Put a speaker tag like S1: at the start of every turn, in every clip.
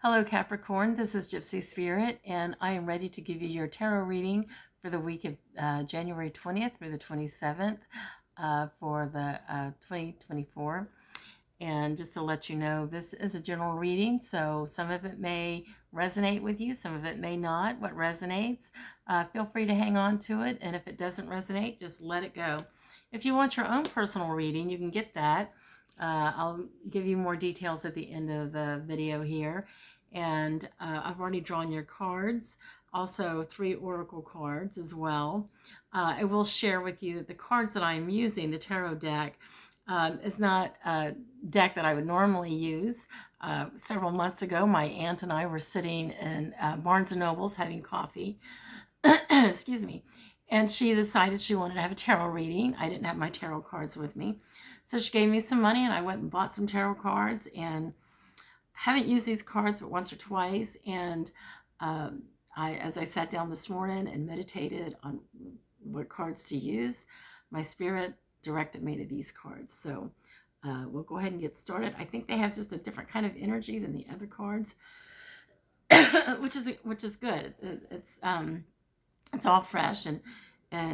S1: Hello, Capricorn. This is Gypsy Spirit, and I am ready to give you your tarot reading for the week of January 20th through the 27th for the 2024. And just to let you know, this is a general reading, so some of it may resonate with you, some of it may not. What resonates, feel free to hang on to it, and if it doesn't resonate, just let it go. If you want your own personal reading, you can get that. I'll give you more details at the end of the video here. And I've already drawn your cards, also 3 oracle cards as well. I will share with you that the cards that I'm using, the tarot deck, is not a deck that I would normally use. Several months ago, my aunt and I were sitting in Barnes & Noble's having coffee. Excuse me. And she decided she wanted to have a tarot reading. I didn't have my tarot cards with me. So she gave me some money and I went and bought some tarot cards, and haven't used these cards but once or twice. And as I sat down this morning and meditated on what cards to use, my spirit directed me to these cards. So we'll go ahead and get started. I think they have just a different kind of energy than the other cards, which is good. It's all fresh, and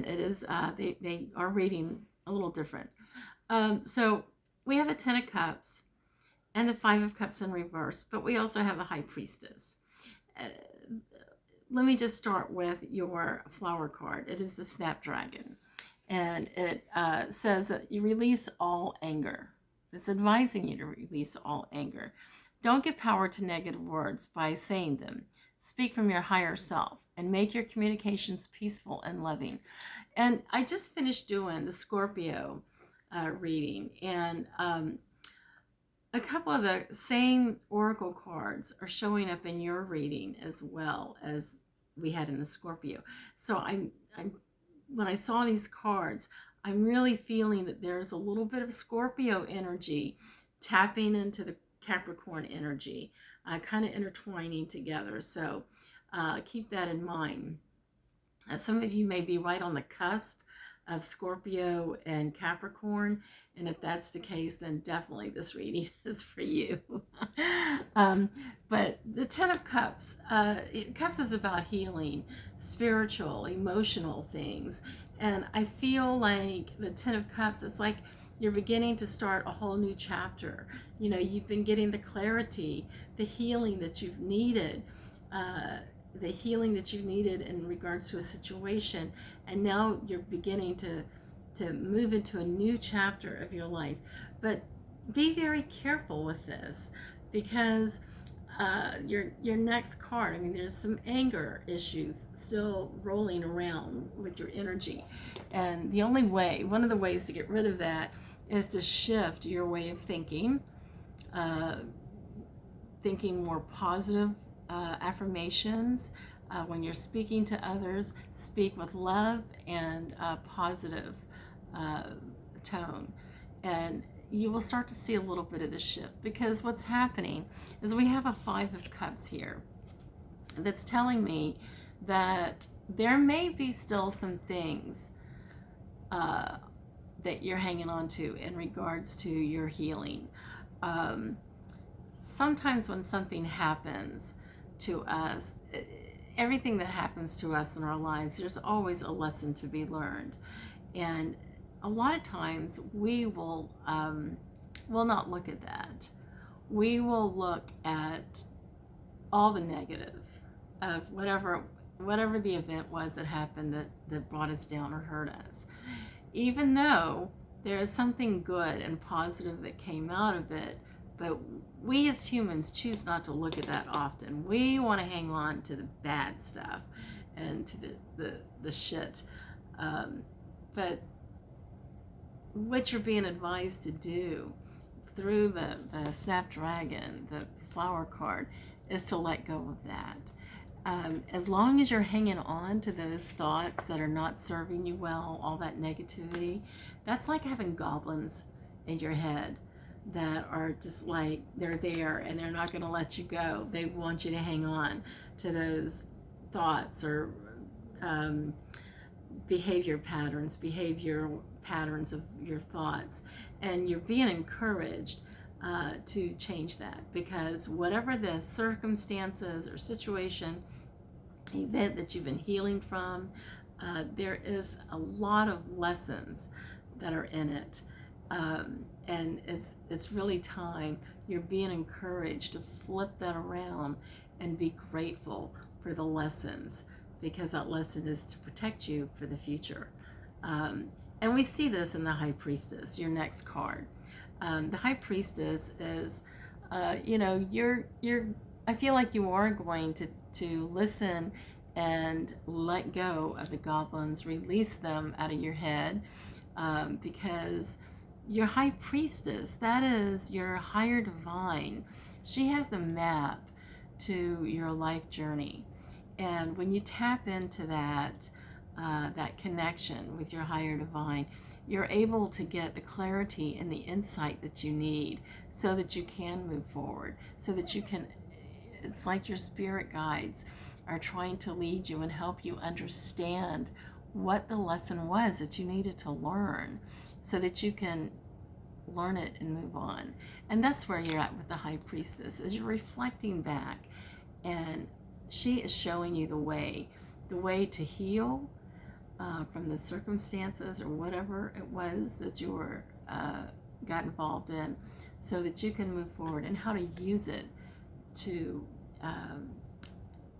S1: it is they are reading a little different. So we have the 10 of Cups and the 5 of Cups in reverse, but we also have a High Priestess. Let me just start with your flower card. It is the Snapdragon, and it says that you release all anger. It's advising you to release all anger. Don't give power to negative words by saying them. Speak from your higher self and make your communications peaceful and loving. And I just finished doing the Scorpio reading, and a couple of the same oracle cards are showing up in your reading as well as we had in the Scorpio. So I'm when I saw these cards, I'm really feeling that there's a little bit of Scorpio energy tapping into the Capricorn energy, kind of intertwining together. So keep that in mind. Some of you may be right on the cusp of Scorpio and Capricorn, and if that's the case, then definitely this reading is for you. But the 10 of Cups, Cups is about healing, spiritual, emotional things, and I feel like the 10 of Cups, it's like you're beginning to start a whole new chapter. You know, you've been getting the clarity, the healing that you've needed, in regards to a situation, and now you're beginning to move into a new chapter of your life. But be very careful with this, because your next card, I mean, there's some anger issues still rolling around with your energy, and one of the ways to get rid of that is to shift your way of thinking, thinking more positive affirmations. When you're speaking to others, speak with love and positive tone, and you will start to see a little bit of the shift. Because what's happening is we have a 5 of Cups here that's telling me that there may be still some things that you're hanging on to in regards to your healing. Sometimes when something happens to us, everything that happens to us in our lives, there's always a lesson to be learned. And a lot of times we will not look at that. We will look at all the negative of whatever the event was that happened that brought us down or hurt us. Even though there is something good and positive that came out of it, but we as humans choose not to look at that often. We want to hang on to the bad stuff and to the shit. But what you're being advised to do through the Snapdragon, the flower card, is to let go of that. As long as you're hanging on to those thoughts that are not serving you well, all that negativity, that's like having goblins in your head that are just like, they're there and they're not going to let you go. They want you to hang on to those thoughts or behavior patterns of your thoughts. And you're being encouraged to change that, because whatever the circumstances or situation, event that you've been healing from, there is a lot of lessons that are in it. And it's really time. You're being encouraged to flip that around and be grateful for the lessons, because that lesson is to protect you for the future. And we see this in the High Priestess, your next card. The High Priestess is, I feel like you are going to listen and let go of the goblins, release them out of your head, because your High Priestess, that is your higher divine. She has the map to your life journey. And when you tap into that, that connection with your higher divine, you're able to get the clarity and the insight that you need so that you can move forward, so that you can, it's like your spirit guides are trying to lead you and help you understand what the lesson was that you needed to learn so that you can learn it and move on. And that's where you're at with the High Priestess, is you're reflecting back, and she is showing you the way to heal from the circumstances or whatever it was that you were got involved in, so that you can move forward, and how to use it to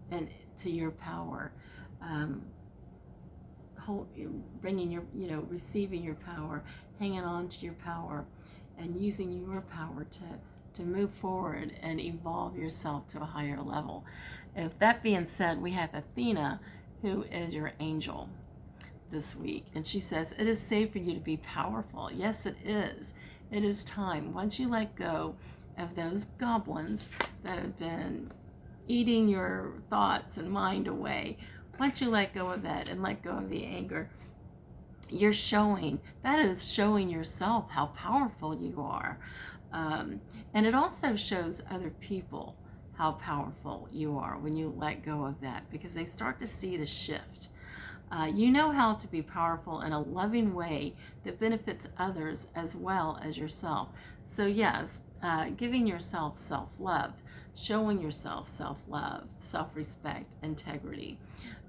S1: and to your power, bringing your, receiving your power, hanging on to your power, and using your power to move forward and evolve yourself to a higher level. If that being said, we have Athena, who is your angel this week, and she says it is safe for you to be powerful. Yes, it is. It is time. Once you let go of those goblins that have been eating your thoughts and mind away, once you let go of that and let go of the anger, you're showing, that is showing yourself how powerful you are. And it also shows other people how powerful you are when you let go of that, because they start to see the shift. You know how to be powerful in a loving way that benefits others as well as yourself. So yes, giving yourself self-love, showing yourself self-love, self-respect, integrity.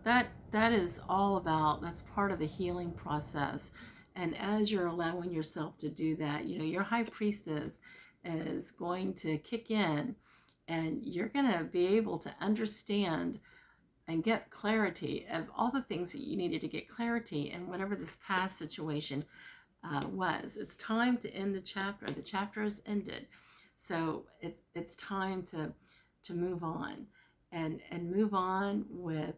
S1: That is all about, that's part of the healing process. And as you're allowing yourself to do that, your High Priestess is going to kick in, and you're going to be able to understand and get clarity of all the things that you needed to get clarity in whatever this past situation was. It's time to end the chapter. The chapter has ended. So it's time to move on, and move on with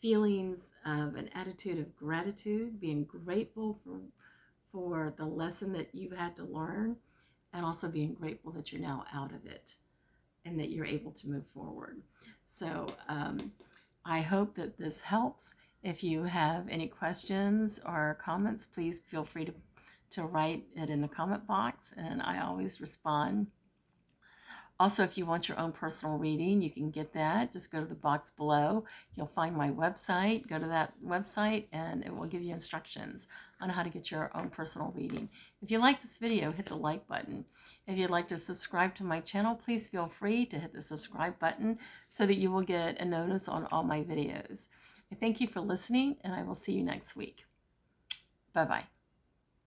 S1: feelings of an attitude of gratitude, being grateful for the lesson that you had to learn, and also being grateful that you're now out of it and that you're able to move forward. So I hope that this helps. If you have any questions or comments, please feel free to write it in the comment box, and I always respond. Also, if you want your own personal reading, you can get that. Just go to the box below. You'll find my website. Go to that website, and it will give you instructions on how to get your own personal reading. If you like this video, hit the like button. If you'd like to subscribe to my channel, please feel free to hit the subscribe button so that you will get a notice on all my videos. I thank you for listening, and I will see you next week. Bye-bye.